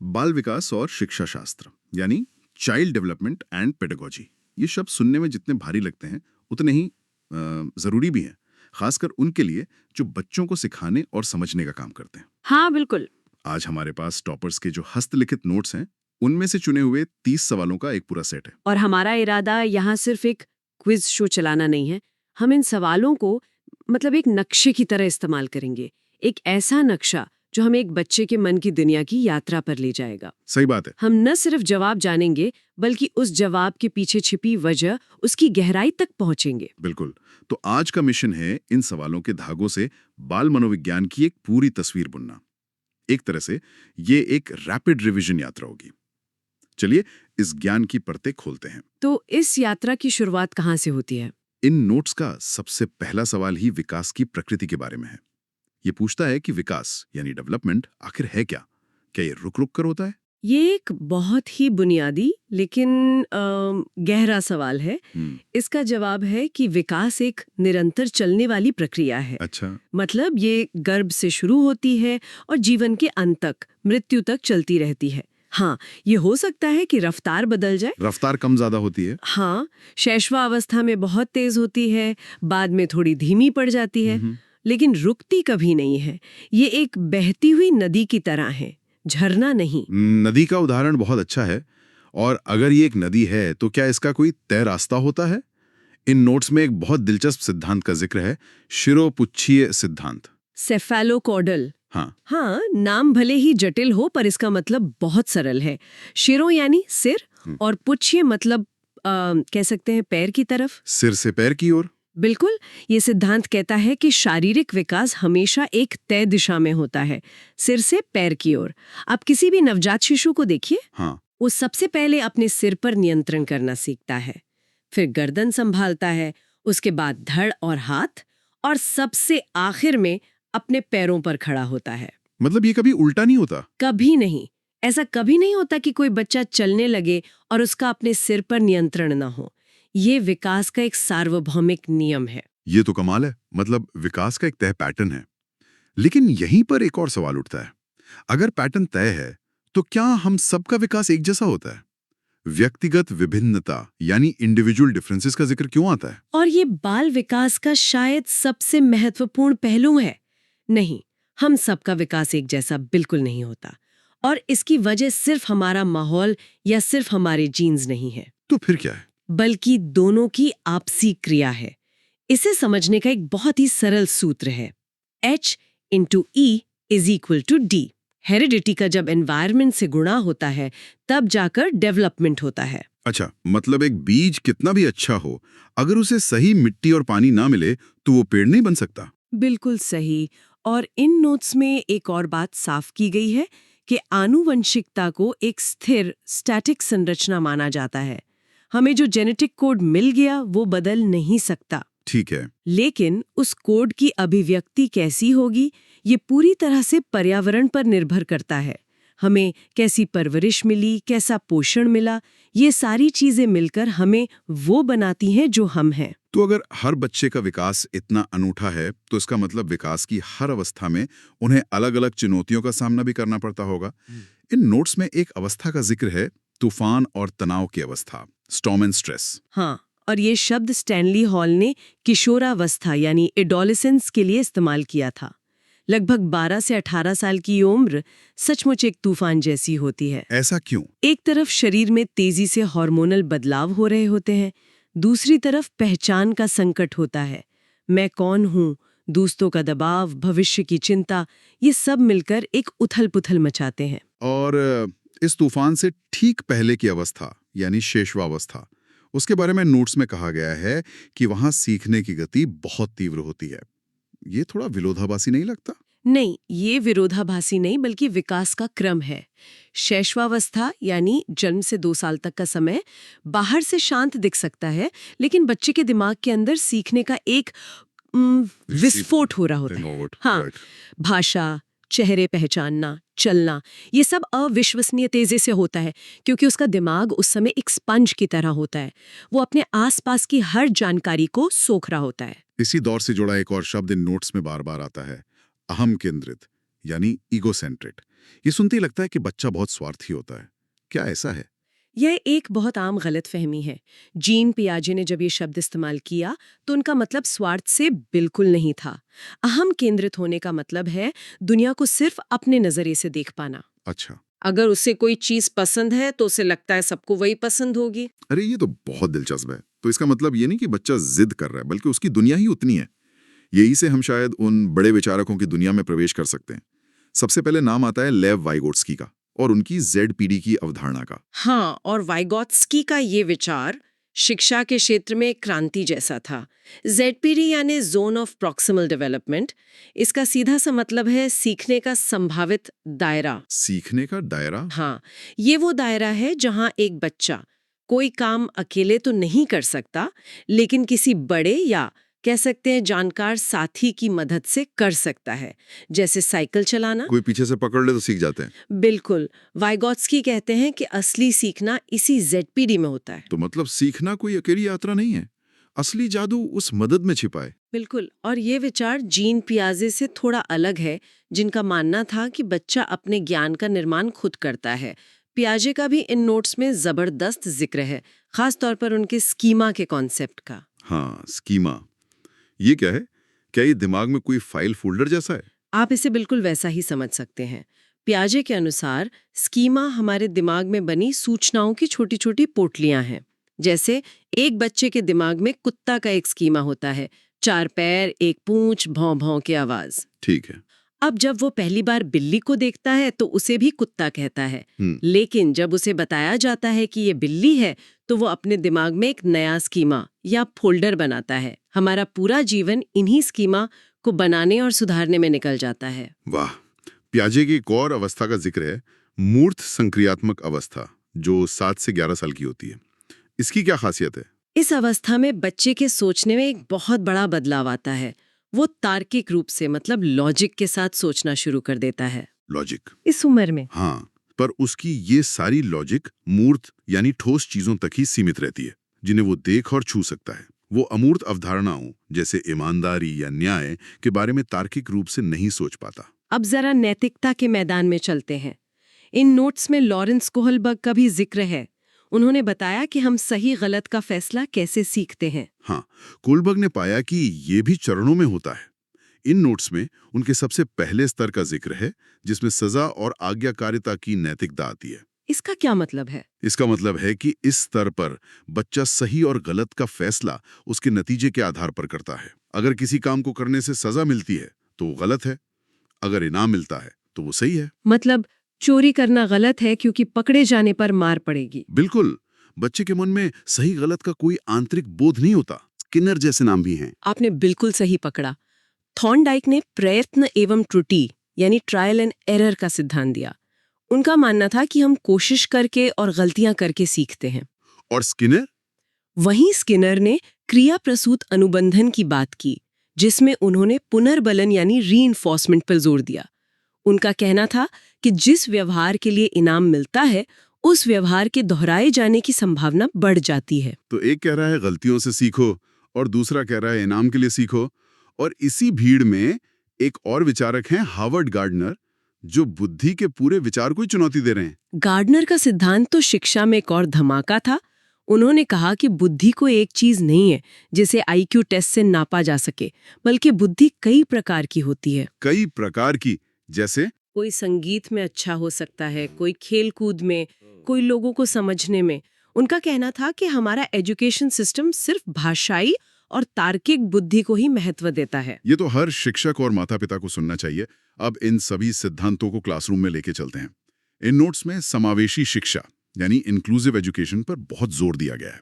बाल विकास और शिक्षा शास्त्र यानी चाइल्ड डेवलपमेंट एंड पेडागोजी, ये शब्द सुनने में जितने भारी लगते हैं उतने ही जरूरी भी हैं, खासकर उनके लिए जो बच्चों को सिखाने और समझने का काम करते हैं। हाँ बिल्कुल। आज हमारे पास टॉपर्स के जो हस्तलिखित नोट्स हैं, उनमें से चुने हुए 30 सवालों का एक पूरा सेट है। और हमारा इरादा यहाँ सिर्फ एक क्विज शो चलाना नहीं है। हम इन सवालों को मतलब एक नक्शे की तरह इस्तेमाल करेंगे, एक ऐसा नक्शा जो हमें एक बच्चे के मन की दुनिया की यात्रा पर ले जाएगा। सही बात है। हम न सिर्फ जवाब जानेंगे बल्कि उस जवाब के पीछे छिपी वजह, उसकी गहराई तक पहुंचेंगे। बिल्कुल। तो आज का मिशन है इन सवालों के धागों से बाल मनोविज्ञान की एक पूरी तस्वीर बुनना। एक तरह से ये एक रैपिड रिवीजन यात्रा होगी। चलिए इस ज्ञान की परतें खोलते हैं। तो इस यात्रा की शुरुआत कहाँ से होती है? इन नोट्स का सबसे पहला सवाल ही विकास की प्रकृति के बारे में है। ये पूछता है कि विकास यानी डेवलपमेंट आखिर है क्या? क्या ये रुक रुक कर होता है? ये एक बहुत ही बुनियादी लेकिन गहरा सवाल है। इसका जवाब है कि विकास एक निरंतर चलने वाली प्रक्रिया है। अच्छा। मतलब ये गर्भ से शुरू होती है और जीवन के अंत तक, मृत्यु तक चलती रहती है। हाँ, ये हो सकता है कि रफ्तार बदल जाए। रफ्तार कम ज्यादा होती है। हाँ, शैशवावस्था में बहुत तेज होती है, बाद में थोड़ी धीमी पड़ जाती है, लेकिन रुकती कभी नहीं है। ये एक बहती हुई नदी की तरह है, झरना नहीं। नदी का उदाहरण बहुत अच्छा है। और अगर ये एक नदी है तो क्या इसका कोई तय रास्ता होता है? इन नोट्स में एक बहुत दिलचस्प सिद्धांत का जिक्र है, शिरोपुच्छीय सिद्धांत। सेफेलोकॉडल। हाँ, नाम भले ही जटिल हो पर इसका मतलब बहुत सरल है। शिरो यानी सिर और पुच्छ्य मतलब कह सकते हैं पैर की तरफ। सिर से पैर की ओर। बिल्कुल। ये सिद्धांत कहता है कि शारीरिक विकास हमेशा एक तय दिशा में होता है, सिर से पैर की ओर। आप किसी भी नवजात शिशु को देखिए। हाँ। वो सबसे पहले अपने सिर पर नियंत्रण करना सीखता है, फिर गर्दन संभालता है, उसके बाद धड़ और हाथ, और सबसे आखिर में अपने पैरों पर खड़ा होता है। मतलब ये कभी उल्टा नहीं होता? कभी नहीं। ऐसा कभी नहीं होता कि कोई बच्चा चलने लगे और उसका अपने सिर पर नियंत्रण न हो। ये विकास का एक सार्वभौमिक नियम है। ये तो कमाल है। मतलब विकास का एक तय पैटर्न है। लेकिन यहीं पर एक और सवाल उठता है, अगर पैटर्न तय है तो क्या हम सबका विकास एक जैसा होता है? व्यक्तिगत विभिन्नता यानी इंडिविजुअल डिफरेंसेस का जिक्र क्यों आता है? और ये बाल विकास का शायद सबसे महत्वपूर्ण पहलू है। नहीं, हम सबका विकास एक जैसा बिल्कुल नहीं होता, और इसकी वजह सिर्फ हमारा माहौल या सिर्फ हमारे जीन्स नहीं है। तो फिर क्या है? बल्कि दोनों की आपसी क्रिया है। इसे समझने का एक बहुत ही सरल सूत्र है, H/E=D। हेरिडिटी का जब एनवायरनमेंट से गुणा होता है तब जाकर डेवलपमेंट होता है। अच्छा, मतलब एक बीज कितना भी अच्छा हो, अगर उसे सही मिट्टी और पानी ना मिले तो वो पेड़ नहीं बन सकता। बिल्कुल सही। और इन नोट्स में एक और बात साफ की गई है कि आनुवंशिकता को एक स्थिर स्टैटिक संरचना माना जाता है। हमें जो जेनेटिक कोड मिल गया वो बदल नहीं सकता। ठीक है। लेकिन उस कोड की अभिव्यक्ति कैसी होगी ये पूरी तरह से पर्यावरण पर निर्भर करता है। हमें कैसी परवरिश मिली, कैसा पोषण मिला, ये सारी चीजें मिलकर हमें वो बनाती हैं जो हम हैं। तो अगर हर बच्चे का विकास इतना अनूठा है तो इसका मतलब विकास की हर अवस्था में उन्हें अलग-अलग चुनौतियों का सामना भी करना पड़ता होगा। इन नोट्स में एक अवस्था का जिक्र है, तूफान और तनाव की अवस्था, स्टॉर्म एंड स्ट्रेस। हाँ, और ये शब्द स्टैनली हॉल ने किशोरावस्था यानी एडोलेसेंस के लिए इस्तेमाल किया था। लगभग 12 से 18 साल की उम्र सचमुच एक तूफान जैसी होती है। ऐसा क्यों? एक तरफ शरीर में तेजी से हार्मोनल बदलाव हो रहे होते हैं, दूसरी तरफ पहचान का संकट होता है। मैं कौन हूँ, दोस्तों का दबाव, भविष्य की चिंता, ये सब मिलकर एक उथल-पुथल मचाते हैं। और इस तूफान से ठीक पहले की अवस्था यानी शैशवावस्था, उसके बारे में नोट्स में कहा गया है कि वहां सीखने की गति बहुत तीव्र होती है। ये थोड़ा विरोधाभासी नहीं लगता? नहीं, ये विरोधाभासी नहीं बल्कि विकास का क्रम है। शैशवावस्था यानी जन्म से 2 साल तक का समय बाहर से शांत दिख सकता है, लेकिन बच्चे के दिमाग के अंदर सीखने का एक विस्फोट हो रहा होता है। हाँ, भाषा, चेहरे पहचानना, चलना, ये सब अविश्वसनीय तेजी से होता है क्योंकि उसका दिमाग उस समय एक स्पंज की तरह होता है। वो अपने आसपास की हर जानकारी को सोख रहा होता है। इसी दौर से जुड़ा एक और शब्द इन नोट्स में बार बार आता है, अहम केंद्रित यानी ईगोसेंट्रिक। ये सुनते ही लगता है कि बच्चा बहुत स्वार्थी होता है। क्या ऐसा है? यह एक बहुत आम गलतफहमी है। जीन पियाजे ने जब ये शब्द इस्तेमाल किया तो उनका मतलब स्वार्थ से बिल्कुल नहीं था। अहम केंद्रित होने का मतलब है दुनिया को सिर्फ अपने नजरिए से देख पाना। अच्छा। अगर उसे कोई चीज पसंद है तो उसे लगता है सबको वही पसंद होगी। अरे ये तो बहुत दिलचस्प है। तो इसका मतलब ये नहीं कि बच्चा जिद कर रहा है, बल्कि उसकी दुनिया ही उतनी है। यही से हम शायद उन बड़े विचारकों की दुनिया में प्रवेश कर सकते हैं। सबसे पहले नाम आता है लेव वाइगोट्स्की का और उनकी जेड-पीडी की अवधारणा का। हाँ, और वाइगोत्स्की का ये विचार शिक्षा के क्षेत्र में एक क्रांति जैसा था। ZPD यानी जोन ऑफ प्रॉक्सिमल डेवलपमेंट, इसका सीधा सा मतलब है सीखने का संभावित दायरा। सीखने का दायरा? हाँ, ये वो दायरा है जहाँ एक बच्चा कोई काम अकेले तो नहीं कर सकता, लेकिन किसी बड़े या कह सकते हैं जानकार साथी की मदद से कर सकता है, जैसे साइकिल चलाना। कोई पीछे से पकड़ ले तो सीख जाते हैं। बिल्कुल। वाइगोत्स्की कहते हैं कि असली सीखना इसी ZPD में होता है। तो मतलब सीखना कोई अकेली यात्रा नहीं है, असली जादू उस मदद में छिपा है। बिल्कुल, और ये विचार जीन पियाजे से थोड़ा अलग है, जिनका मानना था कि बच्चा अपने ज्ञान का निर्माण खुद करता है। पियाजे का भी इन नोट्स में जबरदस्त जिक्र है, खास तौर पर उनके स्कीमा के कॉन्सेप्ट का। हाँ, स्कीमा। ये क्या है? क्या ये दिमाग में कोई फाइल फोल्डर जैसा है? आप इसे बिल्कुल वैसा ही समझ सकते हैं। पियाजे के अनुसार स्कीमा हमारे दिमाग में बनी सूचनाओं की छोटी छोटी पोटलियां हैं। जैसे एक बच्चे के दिमाग में कुत्ता का एक स्कीमा होता है, 4 पैर, एक पूंछ, भौं भौं की आवाज। ठीक है। अब जब वो पहली बार बिल्ली को देखता है तो उसे भी कुत्ता कहता है, लेकिन जब उसे बताया जाता है कि ये बिल्ली है तो वो अपने दिमाग में एक नया स्कीमा या फोल्डर बनाता है। हमारा पूरा जीवन इन्हीं स्कीमा को बनाने और सुधारने में निकल जाता है। वाह। पियाजे की एक और अवस्था का जिक्र है, मूर्त संक्रियात्मक अवस्था, जो 7 से 11 साल की होती है। इसकी क्या खासियत है? इस अवस्था में बच्चे के सोचने में एक बहुत बड़ा बदलाव आता है। वो तार्किक रूप से, मतलब लॉजिक के साथ सोचना शुरू कर देता है। लॉजिक? इस उम्र में? हाँ, पर उसकी ये सारी लॉजिक मूर्त यानी ठोस चीजों तक ही सीमित रहती है, जिन्हें वो देख और छू सकता है। वो अमूर्त अवधारणाओं जैसे ईमानदारी या न्याय के बारे में तार्किक रूप से नहीं सोच पाता। अब जरा नैतिकता के मैदान में चलते हैं। इन नोट्स में लॉरेंस कोहलबर्ग का भी जिक्र है। उन्होंने बताया कि हम सही गलत का फैसला कैसे सीखते हैं। हाँ, कोहलबर्ग ने पाया कि ये भी चरणों में होता है। इन नोट्स में उनके सबसे पहले स्तर का जिक्र है, जिसमें सजा और आज्ञाकारिता की नैतिकता आती है। इसका क्या मतलब है? इसका मतलब है कि इस स्तर पर बच्चा सही और गलत का फैसला उसके नतीजे के आधार पर करता है। अगर किसी काम को करने से सजा मिलती है तो वो गलत है, अगर इनाम मिलता है तो वो सही है। मतलब चोरी करना गलत है क्योंकि पकड़े जाने पर मार पड़ेगी। बिल्कुल। बच्चे के मन में सही गलत का कोई आंतरिक बोध नहीं होता। स्किनर जैसे नाम भी हैं। आपने बिल्कुल सही पकड़ा। थॉर्नडाइक ने प्रयत्न एवं त्रुटि यानी ट्रायल एंड एरर का सिद्धांत दिया। उनका मानना था कि हम कोशिश करके और गलतियां करके सीखते हैं। और स्किनर? वहीं स्किनर ने क्रिया प्रसूत अनुबंधन की बात की, जिसमें उन्होंने पुनर्बलन यानी रीइंफोर्समेंट पर जोर दिया। उनका कहना था कि जिस व्यवहार के लिए इनाम मिलता है उस व्यवहार के दोहराए जाने की संभावना बढ़ जाती है। तो एक कह रहा है गलतियों से सीखो और दूसरा कह रहा है इनाम के लिए सीखो। और इसी भीड़ में एक और विचारक हैं हार्वर्ड गार्डनर, जो बुद्धि के पूरे विचार को ही चुनौती दे रहे हैं। गार्डनर का सिद्धांत तो शिक्षा में एक और धमाका था। उन्होंने कहा कि बुद्धि को एक चीज नहीं है जिसे IQ टेस्ट से नापा जा सके, बल्कि बुद्धि कई प्रकार की होती है। कई प्रकार की? जैसे? कोई संगीत में अच्छा हो सकता है, कोई खेल कूद में, कोई लोगों को समझने में। उनका कहना था कि हमारा एजुकेशन सिस्टम सिर्फ भाषाई और तार्किक बुद्धि को ही महत्व देता है। ये तो हर शिक्षक और माता पिता को सुनना चाहिए। अब इन सभी सिद्धांतों को क्लासरूम में लेके चलते हैं। इन नोट्स में समावेशी शिक्षा यानी इंक्लूसिव एजुकेशन पर बहुत जोर दिया गया है।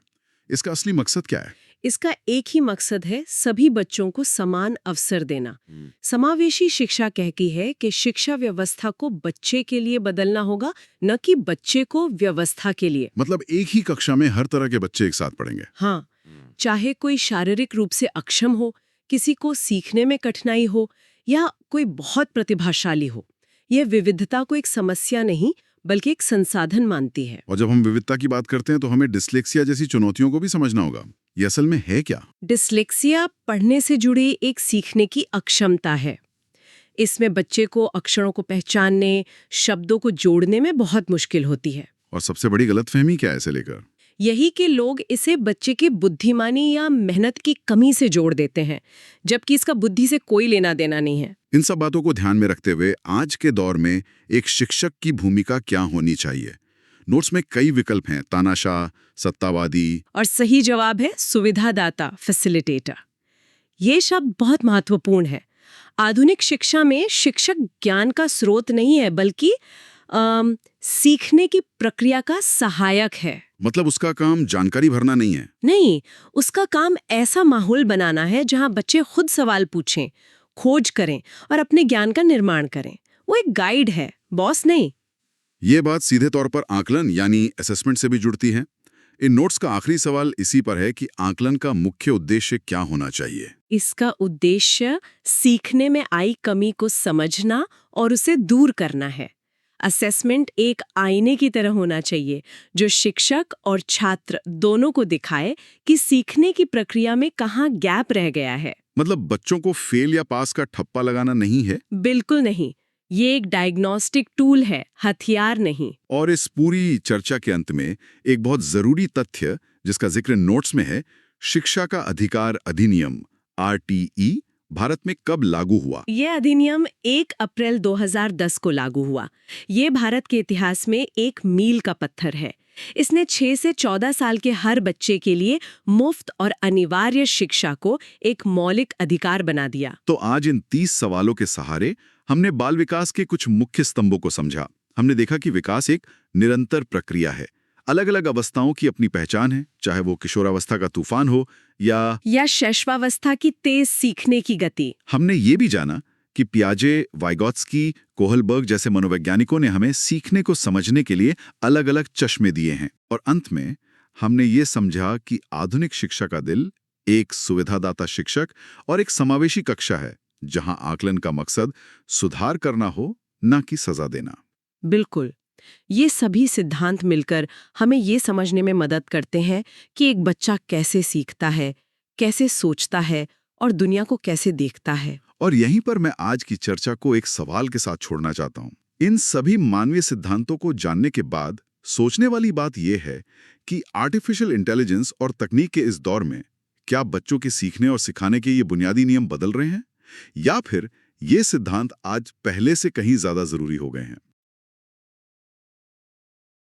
इसका असली मकसद क्या है? इसका एक ही मकसद है, सभी बच्चों को समान अवसर देना। समावेशी शिक्षा कहती है कि शिक्षा व्यवस्था को बच्चे के लिए बदलना होगा, न कि बच्चे को व्यवस्था के लिए। मतलब एक ही कक्षा में हर तरह के बच्चे एक साथ पढ़ेंगे? हाँ, चाहे कोई शारीरिक रूप से अक्षम हो, किसी को सीखने में कठिनाई हो या कोई बहुत प्रतिभाशाली हो। यह विविधता को एक समस्या नहीं बल्कि एक संसाधन मानती है। और जब हम विविधता की बात करते हैं तो हमें डिस्लेक्सिया जैसी चुनौतियों को भी समझना होगा। ये असल में है क्या? डिस्लेक्सिया पढ़ने से जुड़ी एक सीखने की अक्षमता है। इसमें बच्चे को अक्षरों को पहचानने, शब्दों को जोड़ने में बहुत मुश्किल होती है। और सबसे बड़ी गलतफहमी क्या है इसे लेकर? यही कि लोग इसे बच्चे की बुद्धिमानी या मेहनत की कमी से जोड़ देते हैं, जबकि इसका बुद्धि से कोई लेना देना नहीं है। इन सब बातों को ध्यान में रखते हुए आज के दौर में एक शिक्षक की भूमिका क्या होनी चाहिए? नोट्स में कई विकल्प हैं, तानाशाह, सत्तावादी। और सही जवाब है सुविधादाता, फैसिलिटेटर। ये शब्द बहुत महत्वपूर्ण है। आधुनिक शिक्षा में शिक्षक ज्ञान का स्रोत नहीं है, बल्कि सीखने की प्रक्रिया का सहायक है। मतलब उसका काम जानकारी भरना नहीं है? नहीं, उसका काम ऐसा माहौल बनाना है जहां बच्चे खुद सवाल पूछें, खोज करें और अपने ज्ञान का निर्माण करें। वो एक गाइड है, बॉस नहीं। ये बात सीधे तौर पर आकलन यानी असेसमेंट से भी जुड़ती है। इन नोट्स का आखिरी सवाल इसी पर है कि आकलन का मुख्य उद्देश्य क्या होना चाहिए? इसका उद्देश्य सीखने में आई कमी को समझना और उसे दूर करना है। असेसमेंट एक आईने की तरह होना चाहिए जो शिक्षक और छात्र दोनों को दिखाए कि सीखने की प्रक्रिया में कहाँ गैप रह गया है। मतलब बच्चों को फेल या पास का ठप्पा लगाना नहीं है? बिल्कुल नहीं। ये एक डायग्नोस्टिक टूल है, हथियार नहीं। और इस पूरी चर्चा के अंत में एक बहुत जरूरी तथ्य जिसका जिक्र नोट्स में है, शिक्षा का अधिकार अधिनियम RTE भारत में कब लागू हुआ? ये अधिनियम 1 अप्रैल 2010 को लागू हुआ। ये भारत के इतिहास में एक मील का पत्थर है। इसने 6 से 14 साल के हर बच्चे के लिए मुफ्त और अनिवार्य शिक्षा को एक मौलिक अधिकार बना दिया। तो आज इन 30 सवालों के सहारे हमने बाल विकास के कुछ मुख्य स्तंभों को समझा। हमने देखा कि विकास एक निरंतर प्रक्रिया है। अलग अलग अवस्थाओं की अपनी पहचान है, चाहे वो किशोरावस्था का तूफान हो या शैशवावस्था की तेज सीखने की गति। हमने ये भी जाना कि पियाजे, वाइगोत्स्की, कोहलबर्ग जैसे मनोवैज्ञानिकों ने हमें सीखने को समझने के लिए अलग अलग चश्मे दिए हैं। और अंत में हमने ये समझा कि आधुनिक शिक्षा का दिल एक सुविधादाता शिक्षक और एक समावेशी कक्षा है, जहां आकलन का मकसद सुधार करना हो, न कि सजा देना। बिल्कुल। ये सभी सिद्धांत मिलकर हमें ये समझने में मदद करते हैं कि एक बच्चा कैसे सीखता है, कैसे सोचता है और दुनिया को कैसे देखता है। और यहीं पर मैं आज की चर्चा को एक सवाल के साथ छोड़ना चाहता हूं। इन सभी मानवीय सिद्धांतों को जानने के बाद सोचने वाली बात यह है कि आर्टिफिशियल इंटेलिजेंस और तकनीक के इस दौर में क्या बच्चों के सीखने और सिखाने के ये बुनियादी नियम बदल रहे हैं, या फिर ये सिद्धांत आज पहले से कहीं ज्यादा जरूरी हो गए हैं?